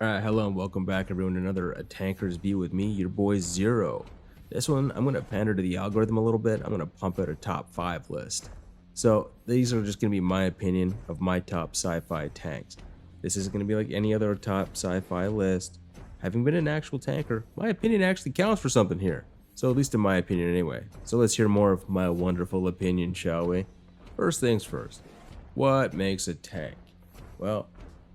Alright, hello and welcome back everyone to another A Tanker's View with me, your boy Zero. This one, I'm going to pander to the algorithm a little bit. I'm going to pump out a top 5 list. So, these are just going to be my opinion of my top sci-fi tanks. This isn't going to be like any other top sci-fi list. Having been an actual tanker, my opinion actually counts for something here. So, at least in my opinion anyway. So, let's hear more of my wonderful opinion, shall we? First things first. What makes a tank? Well,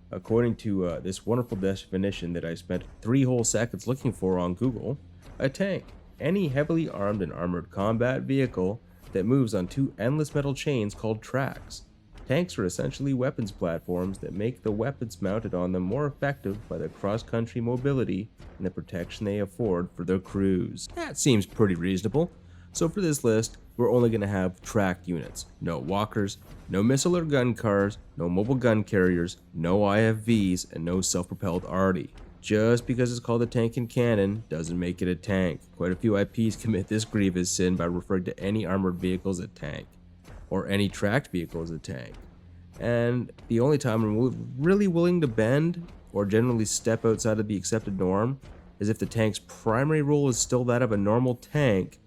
according to this wonderful definition that I spent 3 whole seconds looking for on Google, a tank, any heavily armed and armored combat vehicle that moves on 2 endless metal chains called tracks. Tanks are essentially weapons platforms that make the weapons mounted on them more effective by their cross-country mobility and the protection they afford for their crews. That seems pretty reasonable. So for this list, we're only going to have tracked units. No walkers, no missile or gun cars, no mobile gun carriers, no IFVs, and no self-propelled arty. Just because it's called a tank in canon doesn't make it a tank. Quite a few IPs commit this grievous sin by referring to any armored vehicle as a tank, or any tracked vehicle as a tank. And the only time I'm really willing to bend, or generally step outside of the accepted norm, is if the tank's primary role is still that of a normal tank.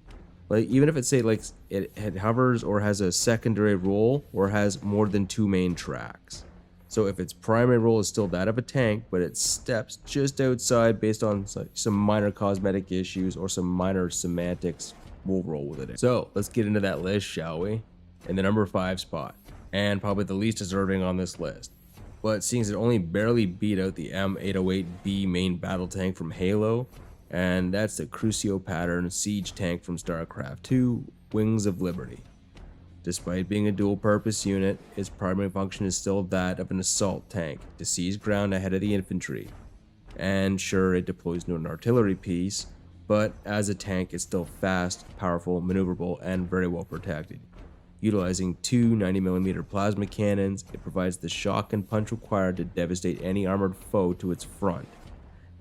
Like, even if it say like it hovers or has a secondary role or has more than 2 main tracks. So if its primary role is still that of a tank, but it steps just outside based on some minor cosmetic issues or some minor semantics, we'll roll with it. So let's get into that list, shall we? In the number 5 spot, and probably the least deserving on this list, but seeing as it only barely beat out the M808B main battle tank from Halo, and that's the crucio pattern siege tank from StarCraft 2, Wings of Liberty. Despite being a dual-purpose unit, its primary function is still that of an assault tank to seize ground ahead of the infantry. And sure, it deploys to an artillery piece, but as a tank it's still fast, powerful, maneuverable, and very well protected. Utilizing 2 90mm plasma cannons, it provides the shock and punch required to devastate any armored foe to its front.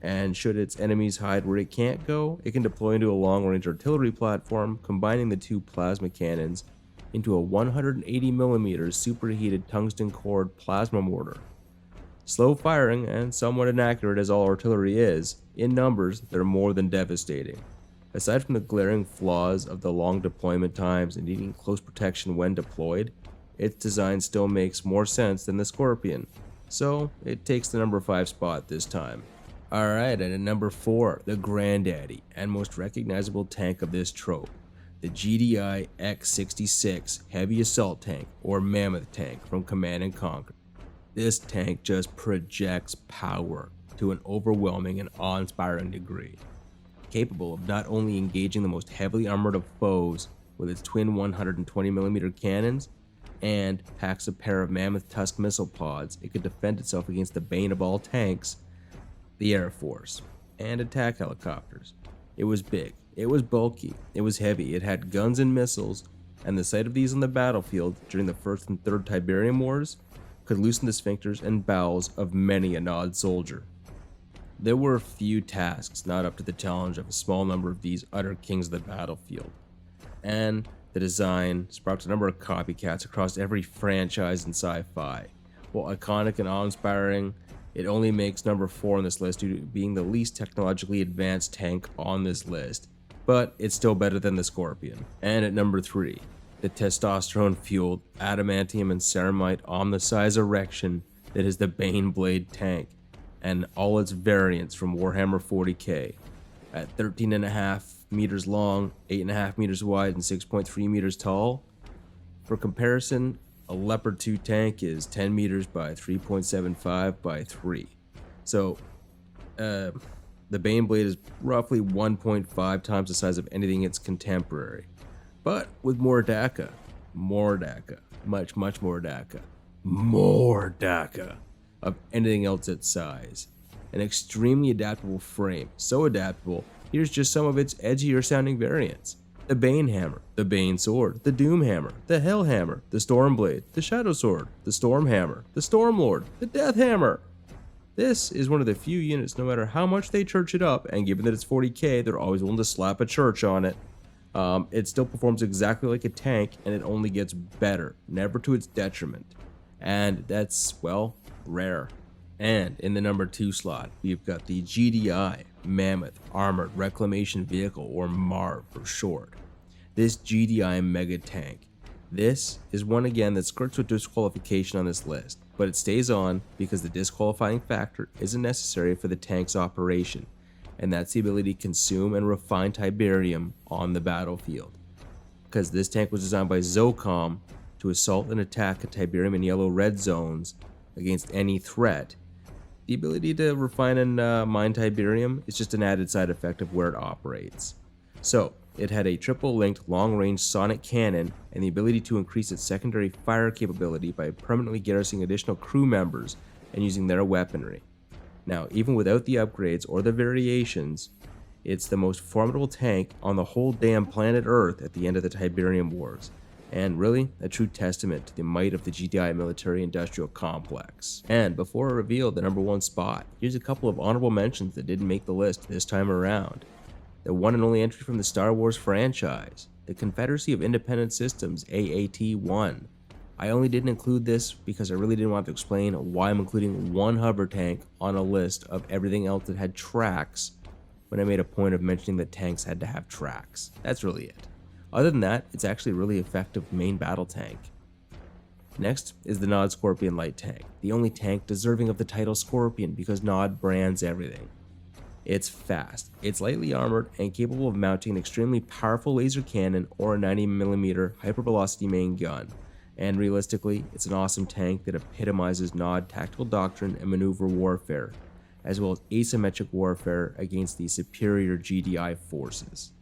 And should its enemies hide where it can't go, it can deploy into a long-range artillery platform, combining the 2 plasma cannons into a 180mm superheated tungsten-cored plasma mortar. Slow firing and somewhat inaccurate as all artillery is, in numbers they're more than devastating. Aside from the glaring flaws of the long deployment times and needing close protection when deployed, its design still makes more sense than the Scorpion, so it takes the number 5 spot this time. Alright, and at number 4, the granddaddy and most recognizable tank of this trope, the GDI X66 Heavy Assault Tank or Mammoth Tank from Command & Conquer. This tank just projects power to an overwhelming and awe-inspiring degree, capable of not only engaging the most heavily armored of foes with its twin 120mm cannons, and packs a pair of Mammoth Tusk missile pods, it could defend itself against the bane of all tanks, the Air Force, and attack helicopters. It was big, it was bulky, it was heavy, it had guns and missiles, and the sight of these on the battlefield during the First and Third Tiberium Wars could loosen the sphincters and bowels of many a gnawed soldier. There were few tasks not up to the challenge of a small number of these utter kings of the battlefield, and the design sparked a number of copycats across every franchise in sci-fi. While iconic and awe-inspiring, it only makes number 4 on this list due to being the least technologically advanced tank on this list, but it's still better than the Scorpion. And at number 3, the testosterone-fueled adamantium and ceramite omnissize erection that is the Bane Blade tank, and all its variants from Warhammer 40k. At 13.5 meters long, 8.5 meters wide, and 6.3 meters tall. For comparison, a Leopard 2 tank is 10 meters by 3.75 by 3. So, the Bane Blade is roughly 1.5 times the size of anything its contemporary. But with more DACA. Much more DACA of anything else its size. An extremely adaptable frame, so adaptable, here's just some of its edgier sounding variants. The Bane Hammer, the Bane Sword, the Doom Hammer, the Hell Hammer, the Storm Blade, the Shadow Sword, the Storm Hammer, the Storm Lord, the Death Hammer. This is one of the few units, no matter how much they church it up, and given that it's 40k, they're always willing to slap a church on it. It still performs exactly like a tank, and it only gets better, never to its detriment. And that's, well, rare. And in the number 2 slot, we've got the GDI Mammoth Armored Reclamation Vehicle, or MARV for short. This GDI mega tank. This is one again that skirts with disqualification on this list, but it stays on because the disqualifying factor isn't necessary for the tank's operation, and that's the ability to consume and refine Tiberium on the battlefield. Because this tank was designed by Zocom to assault and attack Tiberium in yellow-red zones against any threat, the ability to refine and mine Tiberium is just an added side effect of where it operates. So, it had a triple-linked long-range sonic cannon and the ability to increase its secondary fire capability by permanently garrisoning additional crew members and using their weaponry. Now, even without the upgrades or the variations, it's the most formidable tank on the whole damn planet Earth at the end of the Tiberium Wars, and really a true testament to the might of the GDI military-industrial complex. And before I reveal the number 1 spot, here's a couple of honorable mentions that didn't make the list this time around. The one and only entry from the Star Wars franchise, the Confederacy of Independent Systems AAT-1. I only didn't include this because I really didn't want to explain why I'm including one hover tank on a list of everything else that had tracks when I made a point of mentioning that tanks had to have tracks. That's really it. Other than that, it's actually a really effective main battle tank. Next is the Nod Scorpion light tank, the only tank deserving of the title Scorpion because Nod brands everything. It's fast, it's lightly armored, and capable of mounting an extremely powerful laser cannon or a 90mm hypervelocity main gun. And realistically, it's an awesome tank that epitomizes Nod tactical doctrine and maneuver warfare, as well as asymmetric warfare against the superior GDI forces.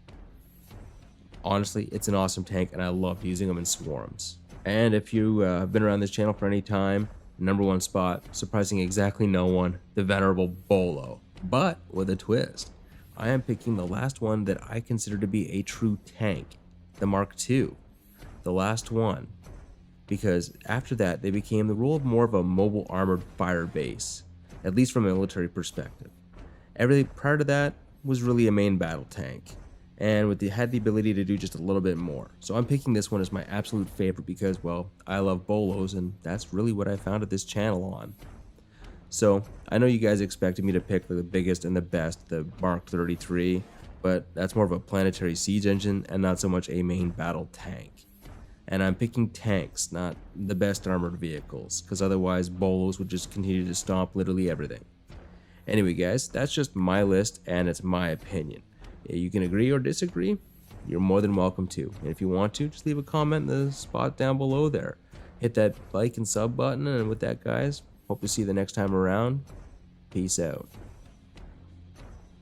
Honestly, it's an awesome tank and I love using them in swarms. And if you have been around this channel for any time, number 1 spot, surprising exactly no one, the venerable Bolo. But with a twist, I am picking the last one that I consider to be a true tank, the Mark II, the last one, because after that they became the role of more of a mobile armored fire base, at least from a military perspective. Everything prior to that was really a main battle tank, and had the ability to do just a little bit more. So I'm picking this one as my absolute favorite because, well, I love bolos, and that's really what I founded this channel on. So I know you guys expected me to pick the biggest and the best, the Mark 33, but that's more of a planetary siege engine and not so much a main battle tank. And I'm picking tanks, not the best armored vehicles, because otherwise bolos would just continue to stomp literally everything. Anyway guys, that's just my list and it's my opinion. You can agree or disagree, you're more than welcome to. And if you want to, just leave a comment in the spot down below there. Hit that like and sub button, and with that guys, hope to see you the next time around. Peace out.